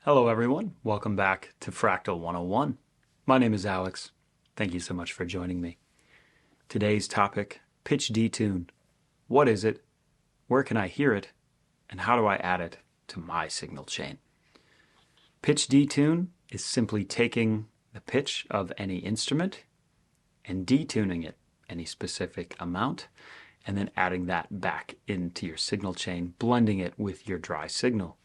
Hello everyone, welcome back to Fractal 101. My name is Alex. Thank you so much for joining me. Today's topic, Pitch Detune. What is it? Where can I hear it? And how do I add it to my signal chain? Pitch Detune is simply taking the pitch of any instrument and detuning it any specific amount, and then adding that back into your signal chain, blending it with your dry signal.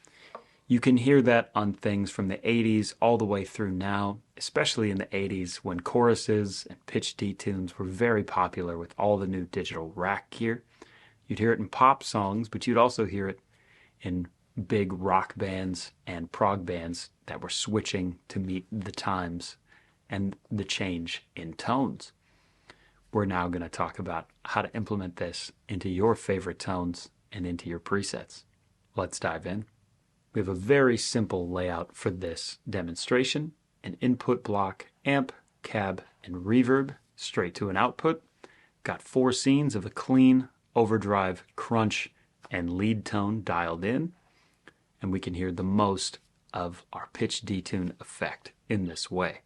You can hear that on things from the 80s all the way through now, especially in the 80s when choruses and pitch detunes were very popular with all the new digital rack gear. You'd hear it in pop songs, but you'd also hear it in big rock bands and prog bands that were switching to meet the times and the change in tones. We're now going to talk about how to implement this into your favorite tones and into your presets. Let's dive in. We have a very simple layout for this demonstration. An input block, amp, cab, and reverb straight to an output. Got 4 scenes of a clean, overdrive, crunch, and lead tone dialed in. And we can hear the most of our pitch detune effect in this way.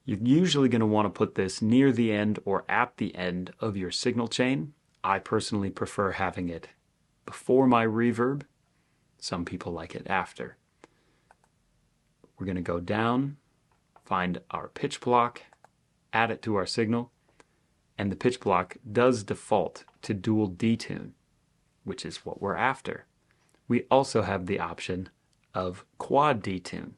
You're usually going to want to put this near the end or at the end of your signal chain. I personally prefer having it before my reverb. Some people like it after. We're going to go down, find our pitch block, add it to our signal, and the pitch block does default to dual detune, which is what we're after. We also have the option of quad detune,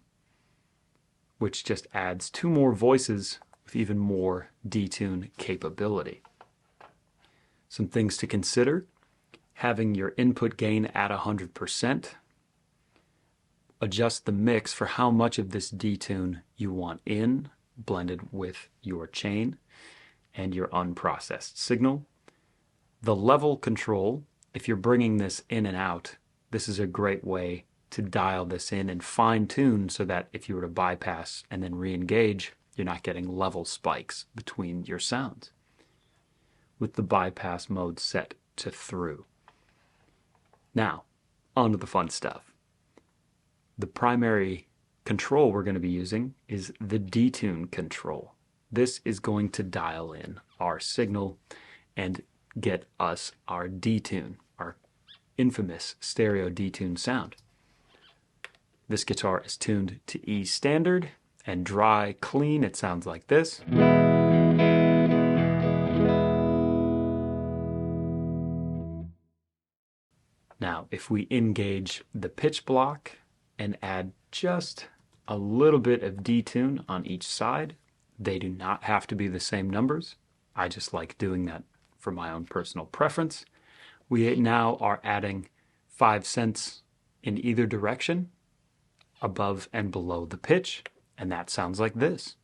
which just adds 2 more voices with even more detune capability. Some things to consider: having your input gain at 100%. Adjust the mix for how much of this detune you want in, blended with your chain and your unprocessed signal. The level control, if you're bringing this in and out, this is a great way to dial this in and fine-tune so that if you were to bypass and then re-engage, you're not getting level spikes between your sounds, with the bypass mode set to through. Now, on to the fun stuff. The primary control we're going to be using is the detune control. This is going to dial in our signal and get us our detune, our infamous stereo detune sound. This guitar is tuned to E standard, and dry, clean, it sounds like this. Now, if we engage the pitch block and add just a little bit of detune on each side, they do not have to be the same numbers. I just like doing that for my own personal preference. We now are adding 5 cents in either direction, above and below the pitch, and that sounds like this.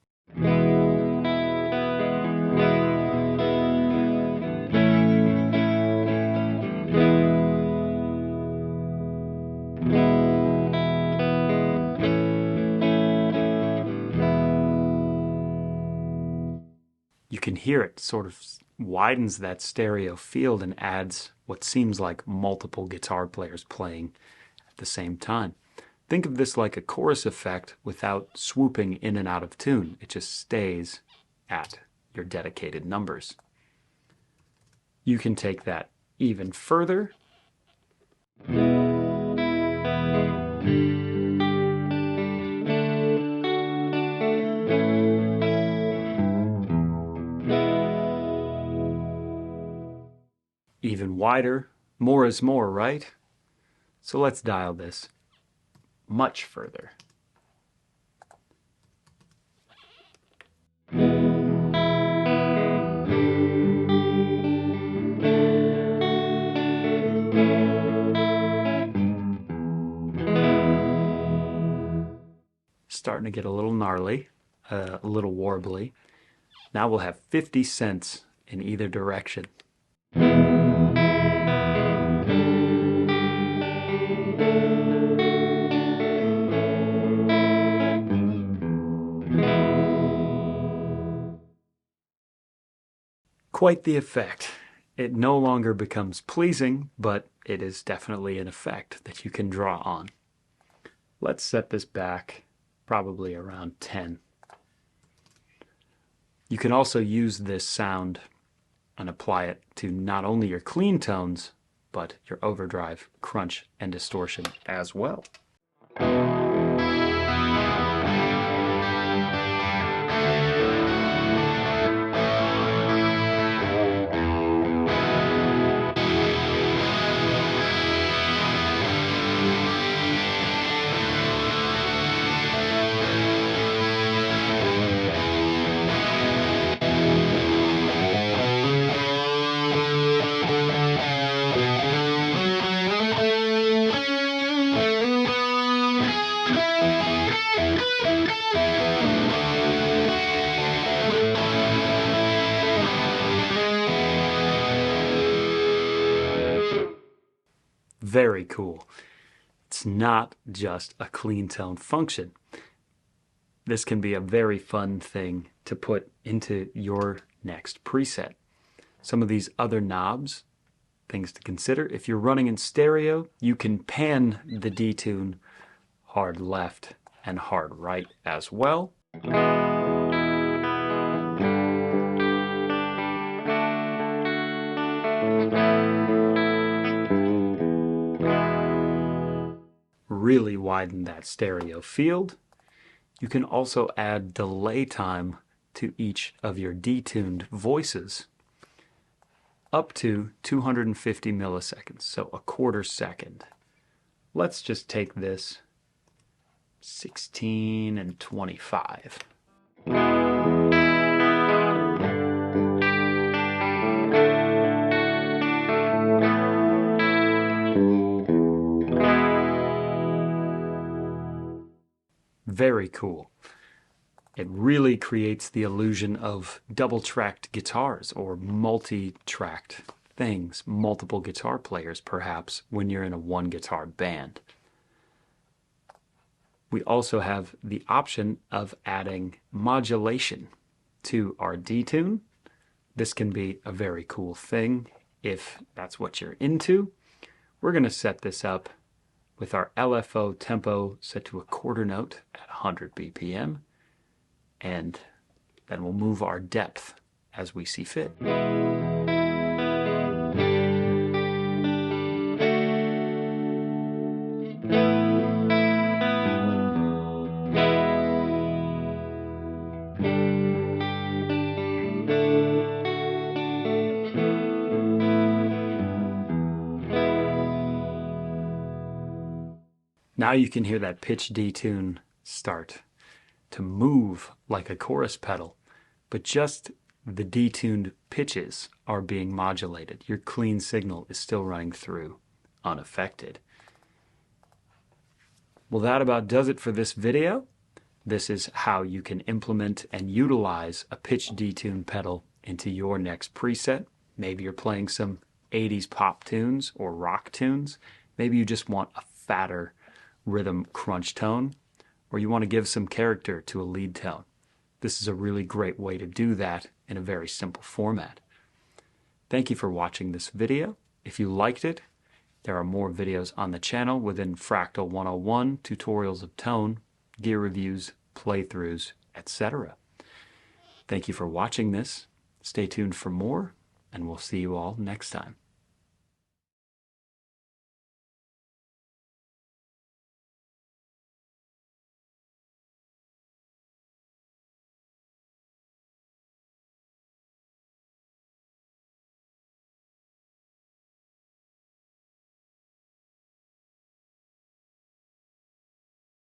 You can hear it sort of widens that stereo field and adds what seems like multiple guitar players playing at the same time. Think of this like a chorus effect without swooping in and out of tune. It just stays at your dedicated numbers. You can take that even further. Even wider. More is more, right? So let's dial this much further. Starting to get a little gnarly, a little warbly. Now we'll have 50 cents in either direction. Quite the effect. It no longer becomes pleasing, but it is definitely an effect that you can draw on. Let's set this back probably around 10. You can also use this sound and apply it to not only your clean tones, but your overdrive, crunch, and distortion as well. Very cool. It's not just a clean tone function. This can be a very fun thing to put into your next preset. Some of these other knobs, things to consider. If you're running in stereo, you can pan the detune hard left and hard right as well. Really widen that stereo field. You can also add delay time to each of your detuned voices up to 250 milliseconds, so a quarter second. Let's just take this 16 and 25. Very cool. It really creates the illusion of double-tracked guitars or multi-tracked things, multiple guitar players perhaps, when you're in a one-guitar band. We also have the option of adding modulation to our detune. This can be a very cool thing if that's what you're into. We're going to set this up with our LFO tempo set to a quarter note at 100 BPM, and then we'll move our depth as we see fit. Now you can hear that pitch detune start to move like a chorus pedal, but just the detuned pitches are being modulated. Your clean signal is still running through unaffected. Well, that about does it for this video. This is how you can implement and utilize a pitch detune pedal into your next preset. Maybe you're playing some 80s pop tunes or rock tunes. Maybe you just want a fatter rhythm crunch tone, or you want to give some character to a lead tone. This is a really great way to do that in a very simple format. Thank you for watching this video. If you liked it, there are more videos on the channel within Fractal 101, tutorials of tone, gear reviews, playthroughs, etc. Thank you for watching this. Stay tuned for more, and we'll see you all next time.